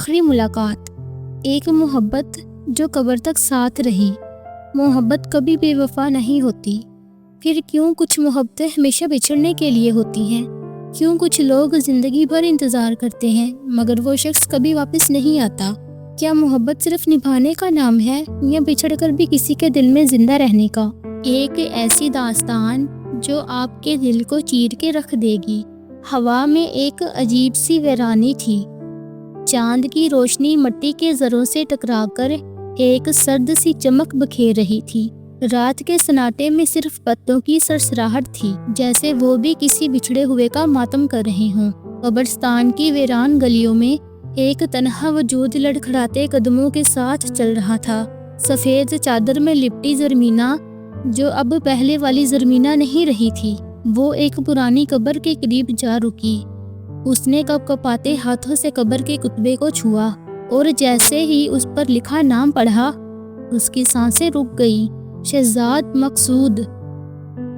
آخری ملاقات، ایک محبت جو قبر تک ساتھ رہی۔ محبت کبھی بے وفا نہیں ہوتی۔ پھر کیوں کچھ محبتیں ہمیشہ بچھڑنے کے لیے ہوتی ہیں؟ کیوں کچھ لوگ زندگی بھر انتظار کرتے ہیں مگر وہ شخص کبھی واپس نہیں آتا؟ کیا محبت صرف نبھانے کا نام ہے یا بچھڑ کر بھی کسی کے دل میں زندہ رہنے کا؟ ایک ایسی داستان جو آپ کے دل کو چیر کے رکھ دے گی۔ ہوا میں ایک عجیب سی ویرانی تھی۔ چاند کی روشنی مٹی کے ذروں سے ٹکرا کر ایک سرد سی چمک بکھیر رہی تھی۔ رات کے سناٹے میں صرف پتوں کی سرسراہٹ تھی، جیسے وہ بھی کسی بچھڑے ہوئے کا ماتم کر رہے ہوں۔ قبرستان کی ویران گلیوں میں ایک تنہا وجود لڑکھڑاتے قدموں کے ساتھ چل رہا تھا۔ سفید چادر میں لپٹی زرمینہ، جو اب پہلے والی زرمینہ نہیں رہی تھی، وہ ایک پرانی قبر کے قریب جا رکی۔ اس نے کپ کپاتے ہاتھوں سے قبر کے کتبے کو چھوا اور جیسے ہی اس پر لکھا نام پڑھا، اس کی سانسیں رک گئی۔ شہزاد مقصود۔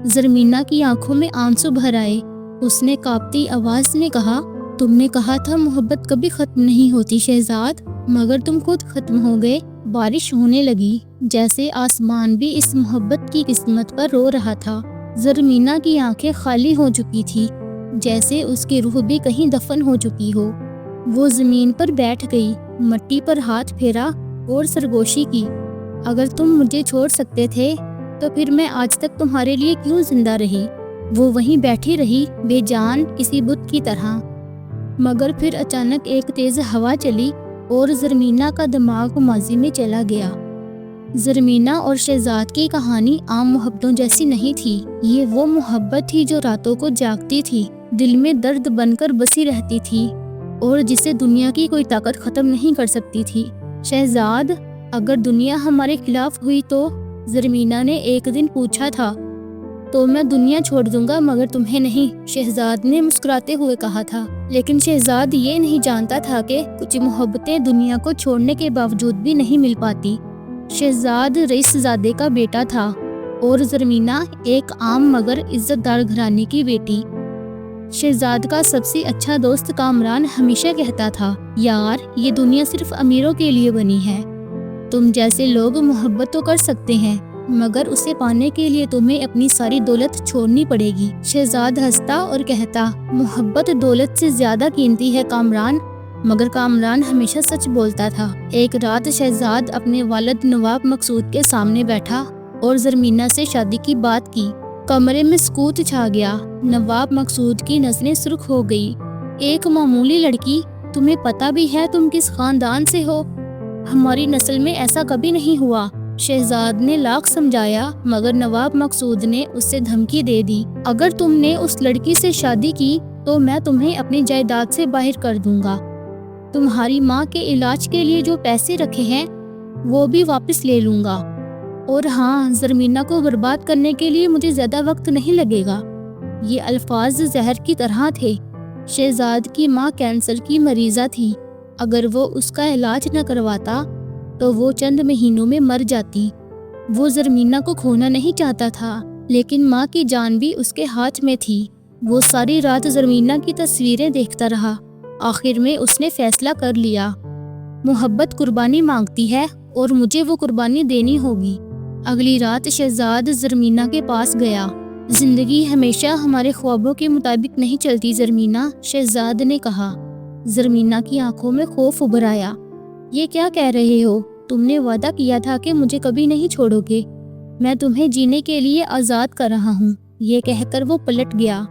زرمینہ کی آنکھوں میں آنسو بھر آئے۔ اس نے کانپتی آواز میں کہا، تم نے کہا تھا محبت کبھی ختم نہیں ہوتی شہزاد، مگر تم خود ختم ہو گئے۔ بارش ہونے لگی، جیسے آسمان بھی اس محبت کی قسمت پر رو رہا تھا۔ زرمینہ کی آنکھیں خالی ہو چکی تھی، جیسے اس کی روح بھی کہیں دفن ہو چکی ہو۔ وہ زمین پر بیٹھ گئی، مٹی پر ہاتھ پھیرا اور سرگوشی کی۔ اگر تم مجھے چھوڑ سکتے تھے تو پھر میں آج تک تمہارے لیے کیوں زندہ رہی؟ وہ وہیں بیٹھی رہی، بے جان، کسی بت کی طرح۔ مگر پھر اچانک ایک تیز ہوا چلی اور زرمینہ کا دماغ ماضی میں چلا گیا۔ زرمینہ اور شہزاد کی کہانی عام محبتوں جیسی نہیں تھی۔ یہ وہ محبت تھی جو راتوں کو جاگتی تھی، دل میں درد بن کر بسی رہتی تھی اور جسے دنیا کی کوئی طاقت ختم نہیں کر سکتی تھی۔ شہزاد، اگر دنیا ہمارے خلاف ہوئی تو؟ زرمینہ نے ایک دن پوچھا تھا۔ تو میں دنیا چھوڑ دوں گا مگر تمہیں نہیں، شہزاد نے مسکراتے ہوئے کہا تھا۔ لیکن شہزاد یہ نہیں جانتا تھا کہ کچھ محبتیں دنیا کو چھوڑنے کے باوجود بھی نہیں مل پاتی۔ شہزاد رئیس زادے کا بیٹا تھا اور زرمینہ ایک عام مگر عزت دار گھرانے کی بیٹی۔ شہزاد کا سب سے اچھا دوست کامران ہمیشہ کہتا تھا، یار، یہ دنیا صرف امیروں کے لیے بنی ہے۔ تم جیسے لوگ محبت تو کر سکتے ہیں مگر اسے پانے کے لیے تمہیں اپنی ساری دولت چھوڑنی پڑے گی۔ شہزاد ہنستا اور کہتا، محبت دولت سے زیادہ قیمتی ہے کامران۔ مگر کامران ہمیشہ سچ بولتا تھا۔ ایک رات شہزاد اپنے والد نواب مقصود کے سامنے بیٹھا اور زرمینہ سے شادی کی بات کی۔ کمرے میں سکوت چھا گیا۔ نواب مقصود کی نظریں سرخ ہو گئی۔ ایک معمولی لڑکی، تمہیں پتہ بھی ہے تم کس خاندان سے ہو؟ ہماری نسل میں ایسا کبھی نہیں ہوا۔ شہزاد نے لاکھ سمجھایا مگر نواب مقصود نے اسے دھمکی دے دی، اگر تم نے اس لڑکی سے شادی کی تو میں تمہیں اپنی جائیداد سے باہر کر دوں گا۔ تمہاری ماں کے علاج کے لیے جو پیسے رکھے ہیں وہ بھی واپس لے لوں گا، اور ہاں، زرمینہ کو برباد کرنے کے لیے مجھے زیادہ وقت نہیں لگے گا۔ یہ الفاظ زہر کی طرح تھے۔ شہزاد کی ماں کینسر کی مریضہ تھی۔ اگر وہ اس کا علاج نہ کرواتا تو وہ چند مہینوں میں مر جاتی۔ وہ زرمینہ کو کھونا نہیں چاہتا تھا، لیکن ماں کی جان بھی اس کے ہاتھ میں تھی۔ وہ ساری رات زرمینہ کی تصویریں دیکھتا رہا۔ آخر میں اس نے فیصلہ کر لیا، محبت قربانی مانگتی ہے اور مجھے وہ قربانی دینی ہوگی۔ اگلی رات شہزاد زرمینہ کے پاس گیا۔ زندگی ہمیشہ ہمارے خوابوں کے مطابق نہیں چلتی زرمینہ، شہزاد نے کہا۔ زرمینہ کی آنکھوں میں خوف ابھر آیا۔ یہ کیا کہہ رہے ہو؟ تم نے وعدہ کیا تھا کہ مجھے کبھی نہیں چھوڑو گے۔ میں تمہیں جینے کے لیے آزاد کر رہا ہوں۔ یہ کہہ کر وہ پلٹ گیا۔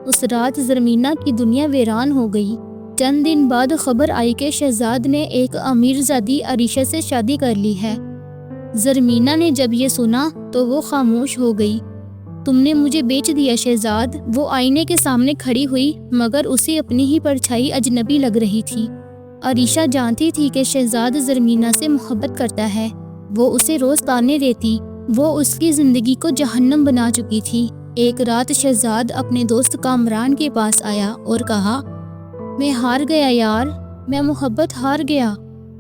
اس رات زرمینہ کی دنیا ویران ہو گئی۔ چند دن بعد خبر آئی کہ شہزاد نے ایک امیر زادی عریشہ سے شادی کر لی ہے۔ زرمینہ نے جب یہ سنا تو وہ خاموش ہو گئی۔ تم نے مجھے بیچ دیا شہزاد، وہ آئینے کے سامنے کھڑی ہوئی مگر اسے اپنی ہی پرچھائی اجنبی لگ رہی تھی۔ عریشہ جانتی تھی کہ شہزاد زرمینہ سے محبت کرتا ہے۔ وہ اسے روز تانے دیتی، وہ اس کی زندگی کو جہنم بنا چکی تھی۔ ایک رات شہزاد اپنے دوست کامران کے پاس آیا اور کہا، میں ہار گیا یار، میں محبت ہار گیا۔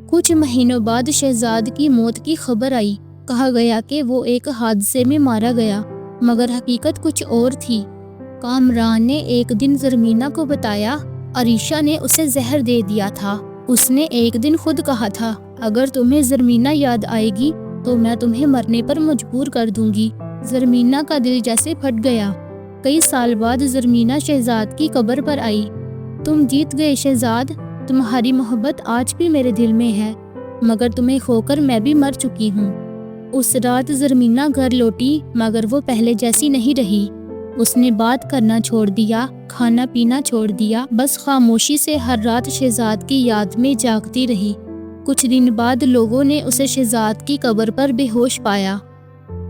کچھ مہینوں بعد شہزاد کی موت کی خبر آئی۔ کہا گیا کہ وہ ایک حادثے میں مارا گیا، مگر حقیقت کچھ اور تھی۔ کامران نے ایک دن زرمینہ کو بتایا، عریشہ نے اسے زہر دے دیا تھا۔ اس نے ایک دن خود کہا تھا، اگر تمہیں زرمینہ یاد آئے گی تو میں تمہیں مرنے پر مجبور کر دوں گی۔ زرمینہ کا دل جیسے پھٹ گیا۔ کئی سال بعد زرمینہ شہزاد کی قبر پر آئی۔ تم جیت گئے شہزاد، تمہاری محبت آج بھی میرے دل میں ہے، مگر تمہیں کھو کر میں بھی مر چکی ہوں۔ اس رات زرمینہ گھر لوٹی مگر وہ پہلے جیسی نہیں رہی۔ اس نے بات کرنا چھوڑ دیا، کھانا پینا چھوڑ دیا، بس خاموشی سے ہر رات شہزاد کی یاد میں جاگتی رہی۔ کچھ دن بعد لوگوں نے اسے شہزاد کی قبر پر بے ہوش پایا۔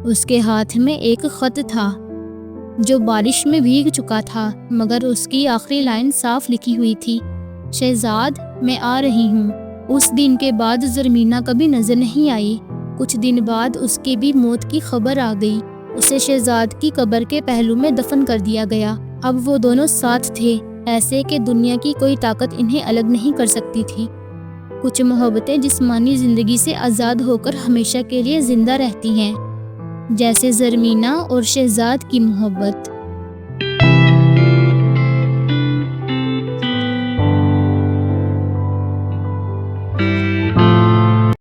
اس کے ہاتھ میں ایک خط تھا جو بارش میں بھیگ چکا تھا، مگر اس کی آخری لائن صاف لکھی ہوئی تھی، شہزاد میں آ رہی ہوں۔ اس دن کے بعد زرمینہ کبھی نظر نہیں آئی۔ کچھ دن بعد اس کی بھی موت کی خبر آ گئی۔ اسے شہزاد کی قبر کے پہلو میں دفن کر دیا گیا۔ اب وہ دونوں ساتھ تھے، ایسے کہ دنیا کی کوئی طاقت انہیں الگ نہیں کر سکتی تھی۔ کچھ محبتیں جسمانی زندگی سے آزاد ہو کر ہمیشہ کے لیے زندہ رہتی ہیں، جیسے زرمینہ اور شہزاد کی محبت۔